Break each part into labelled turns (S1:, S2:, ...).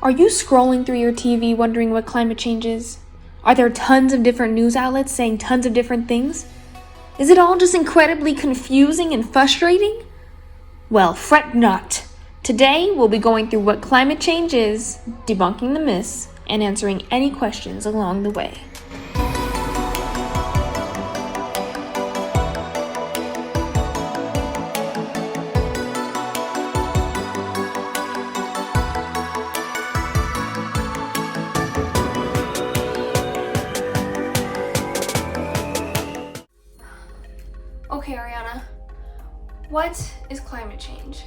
S1: Are you scrolling through your TV wondering what climate change is? Are there tons of different news outlets saying tons of different things? Is it all just incredibly confusing and frustrating? Well, fret not. Today, we'll be going through what climate change is, debunking the myths, and answering any questions along the way. Okay, Ariana, what is climate change?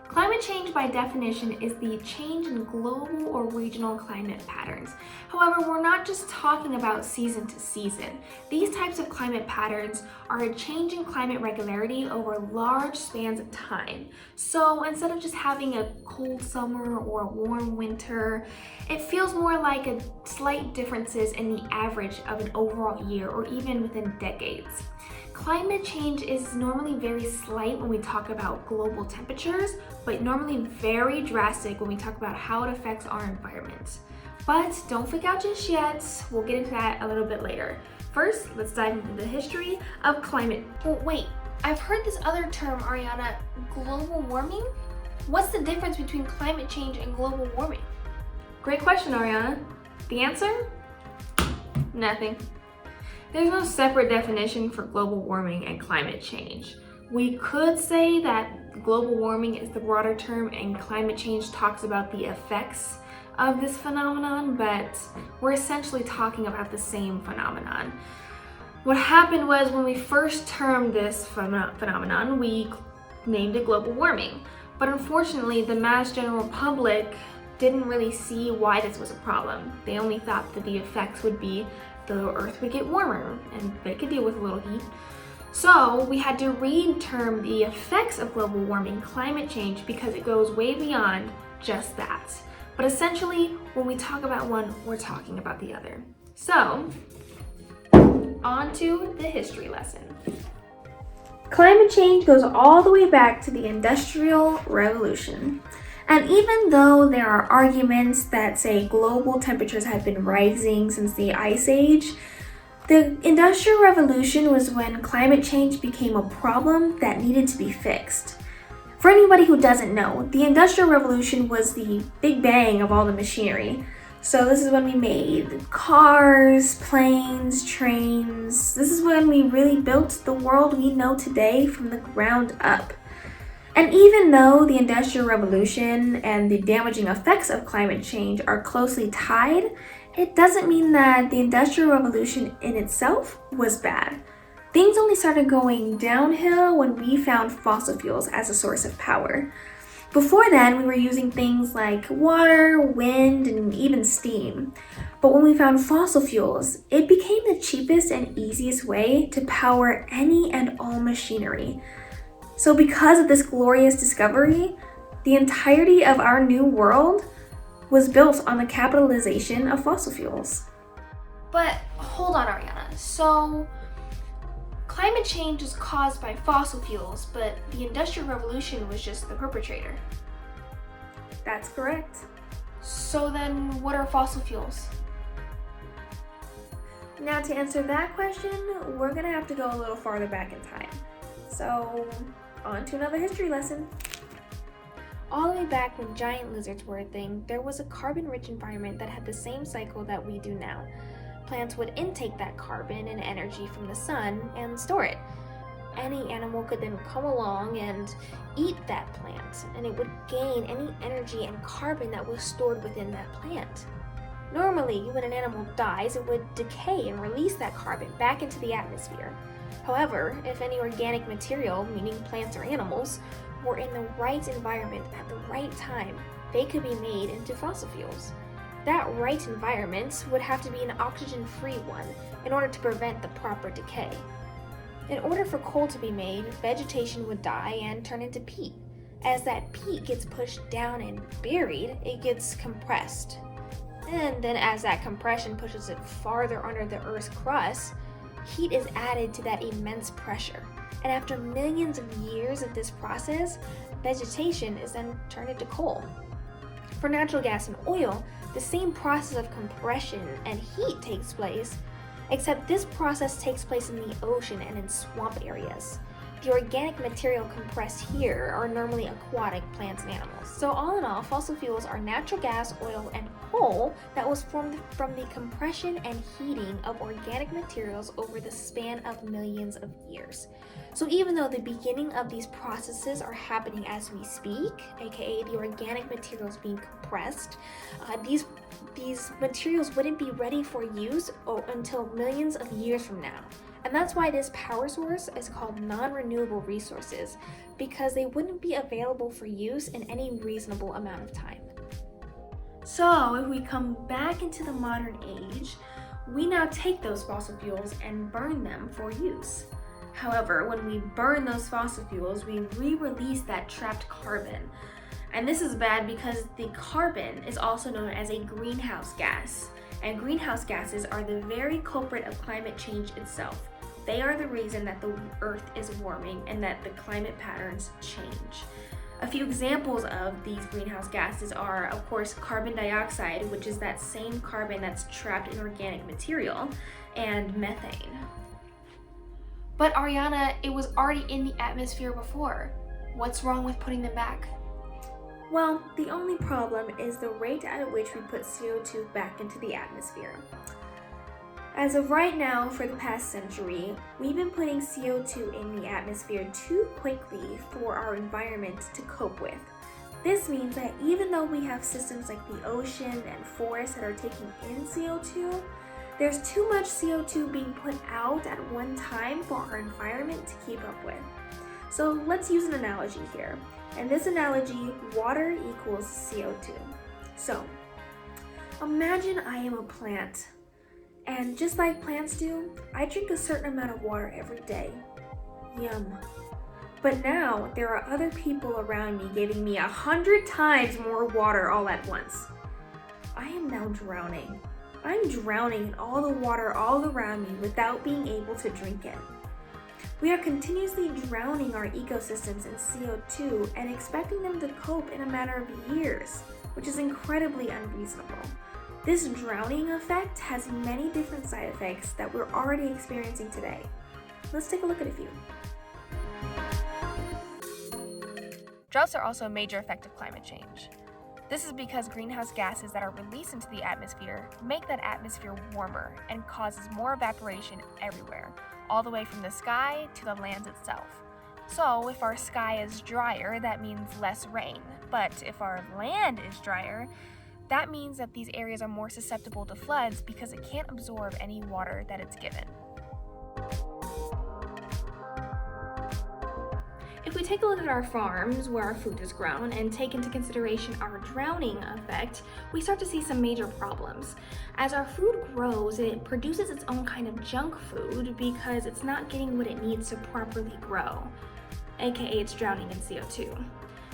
S1: Climate change, by definition, is the change in global or regional climate patterns. However, we're not just talking about season to season. These types of climate patterns are a change in climate regularity over large spans of time. So instead of just having a cold summer or a warm winter, it feels more like a slight differences in the average of an overall year or even within decades. Climate change is normally very slight when we talk about global temperatures, but normally very drastic when we talk about how it affects our environment. But don't freak out just yet, we'll get into that a little bit later. First, let's dive into the history of climate. Oh wait, I've heard this other term, Ariana, global warming? What's the difference between climate change and global warming? Great question, Ariana. The answer? Nothing. There's no separate definition for global warming and climate change. We could say that global warming is the broader term and climate change talks about the effects of this phenomenon, but we're essentially talking about the same phenomenon. What happened was when we first termed this phenomenon, we named it global warming. But unfortunately, the mass general public didn't really see why this was a problem. They only thought that the effects would be the earth would get warmer and they could deal with a little heat. So we had to re-term the effects of global warming climate change because it goes way beyond just that. But essentially, when we talk about one, we're talking about the other. So, on to the history lesson. Climate change goes all the way back to the Industrial Revolution. And even though there are arguments that say global temperatures have been rising since the Ice Age, the Industrial Revolution was when climate change became a problem that needed to be fixed. For anybody who doesn't know, the Industrial Revolution was the big bang of all the machinery. So this is when we made cars, planes, trains. This is when we really built the world we know today from the ground up. And even though the Industrial Revolution and the damaging effects of climate change are closely tied, it doesn't mean that the Industrial Revolution in itself was bad. Things only started going downhill when we found fossil fuels as a source of power. Before then, we were using things like water, wind, and even steam. But when we found fossil fuels, it became the cheapest and easiest way to power any and all machinery. So because of this glorious discovery, the entirety of our new world was built on the capitalization of fossil fuels. But hold on, Ariana. So climate change is caused by fossil fuels, but the Industrial Revolution was just the perpetrator. That's correct. So then what are fossil fuels? Now to answer that question, we're gonna have to go a little farther back in time. So on to another history lesson. All the way back when giant lizards were a thing, there was a carbon-rich environment that had the same cycle that we do now. Plants would intake that carbon and energy from the sun and store it. Any animal could then come along and eat that plant, and it would gain any energy and carbon that was stored within that plant. Normally, when an animal dies, it would decay and release that carbon back into the atmosphere. However, if any organic material, meaning plants or animals, were in the right environment at the right time, they could be made into fossil fuels. That right environment would have to be an oxygen-free one in order to prevent the proper decay. In order for coal to be made, vegetation would die and turn into peat. As that peat gets pushed down and buried, it gets compressed. And then as that compression pushes it farther under the Earth's crust, heat is added to that immense pressure. And after millions of years of this process, vegetation is then turned into coal. For natural gas and oil, the same process of compression and heat takes place, except this process takes place in the ocean and in swamp areas. The organic material compressed here are normally aquatic plants and animals. So all in all, fossil fuels are natural gas, oil, and coal that was formed from the compression and heating of organic materials over the span of millions of years. So even though the beginning of these processes are happening as we speak, aka the organic materials being compressed, these materials wouldn't be ready for use until millions of years from now. And that's why this power source is called non-renewable resources, because they wouldn't be available for use in any reasonable amount of time. So if we come back into the modern age, we now take those fossil fuels and burn them for use. However, when we burn those fossil fuels, we re-release that trapped carbon. And this is bad because the carbon is also known as a greenhouse gas. And greenhouse gases are the very culprit of climate change itself. They are the reason that the Earth is warming and that the climate patterns change. A few examples of these greenhouse gases are, of course, carbon dioxide, which is that same carbon that's trapped in organic material, and methane. But Ariana, it was already in the atmosphere before. What's wrong with putting them back? Well, the only problem is the rate at which we put CO2 back into the atmosphere. As of right now, for the past century, we've been putting CO2 in the atmosphere too quickly for our environment to cope with. This means that even though we have systems like the ocean and forests that are taking in CO2, there's too much CO2 being put out at one time for our environment to keep up with. So let's use an analogy here. In this analogy, water equals CO2. So, imagine I am a plant, and just like plants do, I drink a certain amount of water every day. Yum. But now, there are other people around me giving me 100 times more water all at once. I am now drowning. I'm drowning in all the water all around me without being able to drink it. We are continuously drowning our ecosystems in CO2 and expecting them to cope in a matter of years, which is incredibly unreasonable. This drowning effect has many different side effects that we're already experiencing today. Let's take a look at a few. Droughts are also a major effect of climate change. This is because greenhouse gases that are released into the atmosphere make that atmosphere warmer and causes more evaporation everywhere, all the way from the sky to the land itself. So if our sky is drier, that means less rain. But if our land is drier, that means that these areas are more susceptible to floods because it can't absorb any water that it's given. If we take a look at our farms where our food is grown and take into consideration our drowning effect, we start to see some major problems. As our food grows, it produces its own kind of junk food because it's not getting what it needs to properly grow, aka it's drowning in CO2.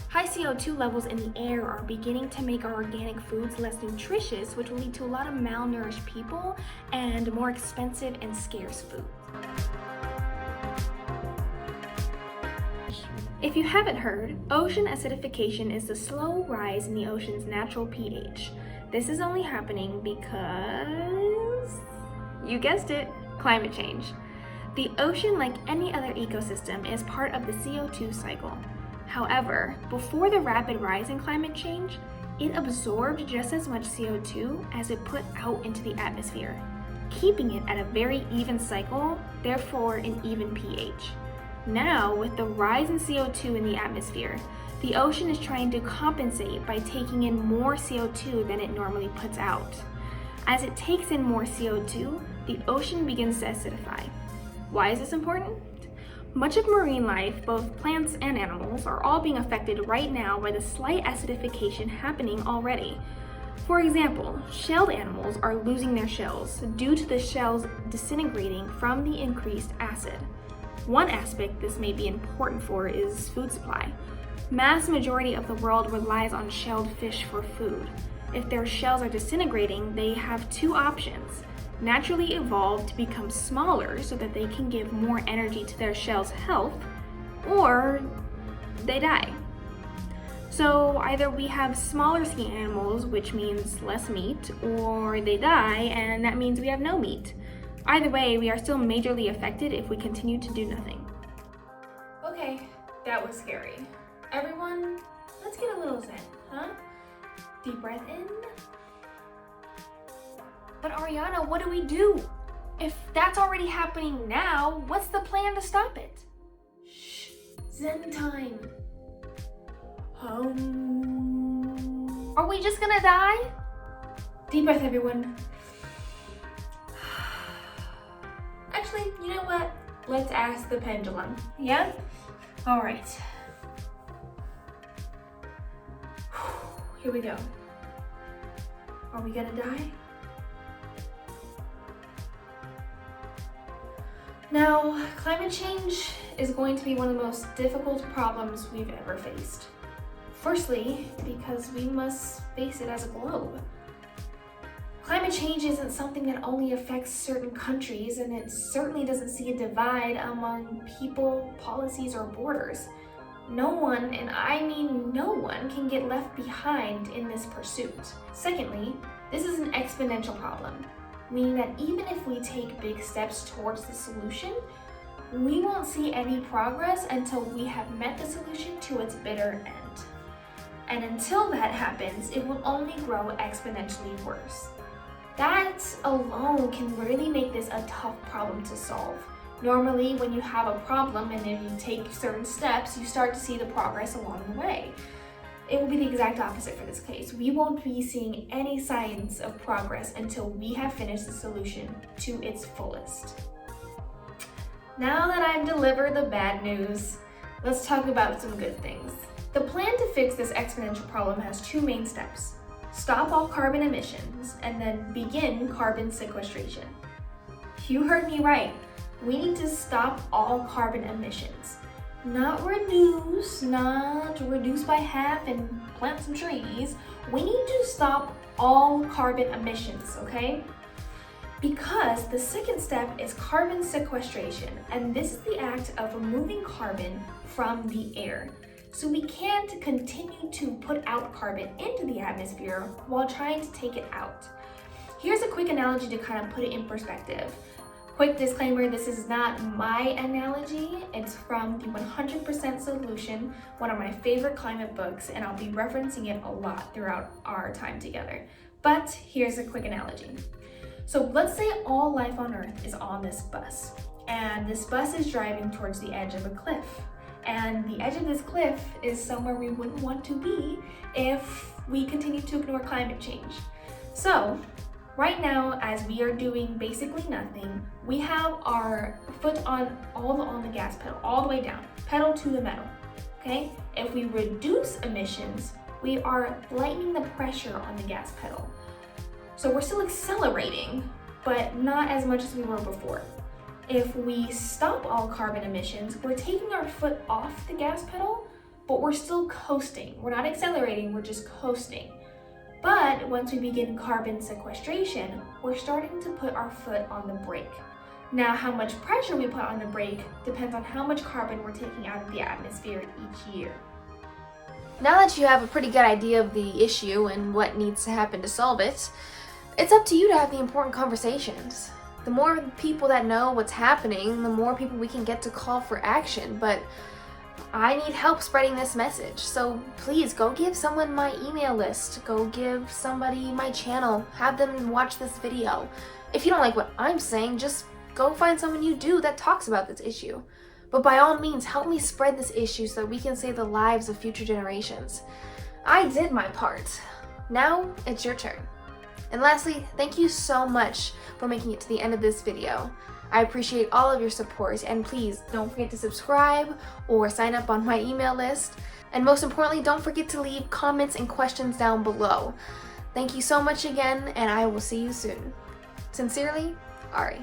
S1: High CO2 levels in the air are beginning to make our organic foods less nutritious, which will lead to a lot of malnourished people and more expensive and scarce food. If you haven't heard, ocean acidification is the slow rise in the ocean's natural pH. This is only happening because, you guessed it, climate change. The ocean, like any other ecosystem, is part of the CO2 cycle. However, before the rapid rise in climate change, it absorbed just as much CO2 as it put out into the atmosphere, keeping it at a very even cycle, therefore an even pH. Now, with the rise in CO2 in the atmosphere, the ocean is trying to compensate by taking in more CO2 than it normally puts out. As it takes in more CO2, the ocean begins to acidify. Why is this important? Much of marine life, both plants and animals, are all being affected right now by the slight acidification happening already. For example, shelled animals are losing their shells due to the shells disintegrating from the increased acid. One aspect this may be important for is food supply. Mass majority of the world relies on shelled fish for food. If their shells are disintegrating, they have two options: naturally evolve to become smaller so that they can give more energy to their shell's health, or they die. So either we have smaller sea animals, which means less meat, or they die, and that means we have no meat. Either way, we are still majorly affected if we continue to do nothing. Okay, that was scary. Everyone, let's get a little zen, huh? Deep breath in. But Ariana, what do we do? If that's already happening now, what's the plan to stop it? Shh, zen time. Are we just gonna die? Deep breath, everyone. Actually, you know what? Let's ask the pendulum, yeah? All right. Here we go. Are we gonna die? Now, climate change is going to be one of the most difficult problems we've ever faced. Firstly, because we must face it as a globe. Climate change isn't something that only affects certain countries, and it certainly doesn't see a divide among people, policies, or borders. No one, and I mean no one, can get left behind in this pursuit. Secondly, this is an exponential problem, meaning that even if we take big steps towards the solution, we won't see any progress until we have met the solution to its bitter end. And until that happens, it will only grow exponentially worse. That alone can really make this a tough problem to solve. Normally, when you have a problem and if you take certain steps, you start to see the progress along the way. It will be the exact opposite for this case. We won't be seeing any signs of progress until we have finished the solution to its fullest. Now that I've delivered the bad news, let's talk about some good things. The plan to fix this exponential problem has two main steps. Stop all carbon emissions and then begin carbon sequestration. You heard me right. We need to stop all carbon emissions. Not reduce by half and plant some trees. We need to stop all carbon emissions, okay? Because the second step is carbon sequestration, and this is the act of removing carbon from the air. So we can't continue to put out carbon into the atmosphere while trying to take it out. Here's a quick analogy to kind of put it in perspective. Quick disclaimer, this is not my analogy. It's from the 100% Solution, one of my favorite climate books, and I'll be referencing it a lot throughout our time together. But here's a quick analogy. So let's say all life on Earth is on this bus, and this bus is driving towards the edge of a cliff. And the edge of this cliff is somewhere we wouldn't want to be if we continue to ignore climate change. So, right now, as we are doing basically nothing, we have our foot on the gas pedal, all the way down, pedal to the metal, okay? If we reduce emissions, we are lightening the pressure on the gas pedal. So we're still accelerating, but not as much as we were before. If we stop all carbon emissions, we're taking our foot off the gas pedal, but we're still coasting. We're not accelerating, we're just coasting. But once we begin carbon sequestration, we're starting to put our foot on the brake. Now, how much pressure we put on the brake depends on how much carbon we're taking out of the atmosphere each year.
S2: Now that you have a pretty good idea of the issue and what needs to happen to solve it, it's up to you to have the important conversations. The more people that know what's happening, the more people we can get to call for action, but I need help spreading this message. So please go give someone my email list, go give somebody my channel, have them watch this video. If you don't like what I'm saying, just go find someone you do that talks about this issue. But by all means, help me spread this issue so that we can save the lives of future generations. I did my part. Now it's your turn. And lastly, thank you so much for making it to the end of this video. I appreciate all of your support, and please don't forget to subscribe or sign up on my email list. And most importantly, don't forget to leave comments and questions down below. Thank you so much again, and I will see you soon. Sincerely, Ari.